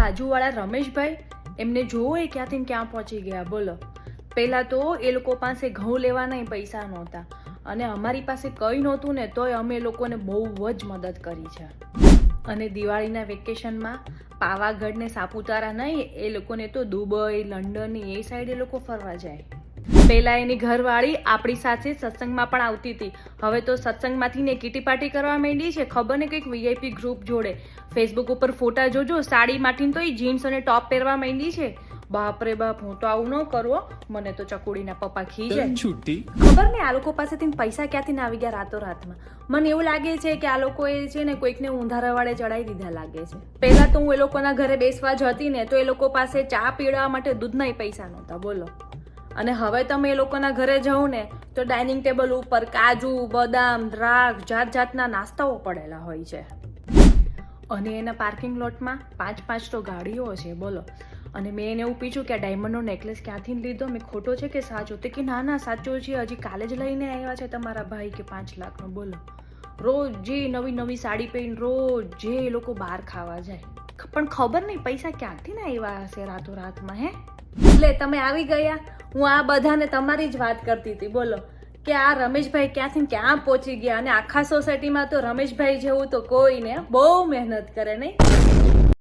બાજુવાળા રમેશભાઈ, એમને જોવો એ ક્યાંથી ક્યાં પહોંચી ગયા બોલો. પહેલાં તો એ લોકો પાસે ઘઉં લેવાના પૈસા નહોતા અને અમારી પાસે કંઈ નહોતું ને તોય અમે લોકોને બહુ જ મદદ કરી છે. અને દિવાળીના વેકેશનમાં પાવાગઢ ને સાપુતારા નહીં, એ લોકોને તો દુબઈ, લંડન એ સાઈડ એ લોકો ફરવા જાય. પહેલાં એની ઘરવાળી આપણી સાથે સત્સંગમાં પણ આવતી હતી. હવે તો સત્સંગમાંથી ને કીટી પાર્ટી કરવા માંડી છે. ખબર ને કંઈક વીઆઈપી ગ્રુપ જોડે. ફેસબુક ઉપર ફોટા જોજો, સાડીમાંથી તો એ જીન્સ અને ટોપ પહેરવા માંડી છે. બાપ રે બાપ, હું તો આવું ન કરવો, મને તો ચકુડીના પપ્પા ખીજે. ખબર ને આ લોકો પાસેથી પૈસા ક્યાંથી આવી ગયા રાતો રાતમાં. મને એવું લાગે છે કે આ લોકોએ છે ને કોઈકને ઊંધા રવાડે ચડાવી દીધા લાગે છે. પહેલા તો હું એ લોકોના ઘરે બેસવા જતી ને તો એ લોકો પાસે ચા પીવડાવવા માટે દૂધના પૈસા નહોતા બોલો. અને હવે તમે એ લોકોના ઘરે જાઓ ને તો ડાઇનિંગ ટેબલ ઉપર કાજુ, બદામ, દ્રાક્ષ, જાત જાતના નાસ્તાઓ પડેલા હોય છે. અને એના પાર્કિંગ લોટમાં 5 તો ગાડીઓ છે બોલો. અને મેં એને એવું પૂછ્યું કે આ ડાયમંડનો નેકલેસ ક્યાંથી લીધો, મેં ખોટો છે કે સાચો? તે કે ના ના સાચો છે, હજી કાલે જ લઈને આવ્યા છે તમારા ભાઈ કે 5 લાખનો બોલો. રોજ જે નવી સાડી પહેરીને રોજ જે એ લોકો બહાર ખાવા જાય, પણ ખબર નહીં પૈસા ક્યાંથી ને આવ્યા હશે રાતો રાતમાં. હે એટલે તમે આવી ગયા, હું આ બધાને તમારી જ વાત કરતી હતી બોલો કે આ રમેશભાઈ ક્યાંથી ક્યાં પહોંચી ગયા. અને આખા સોસાયટીમાં તો રમેશભાઈ જેવું તો કોઈ ને બહુ મહેનત કરે નહીં.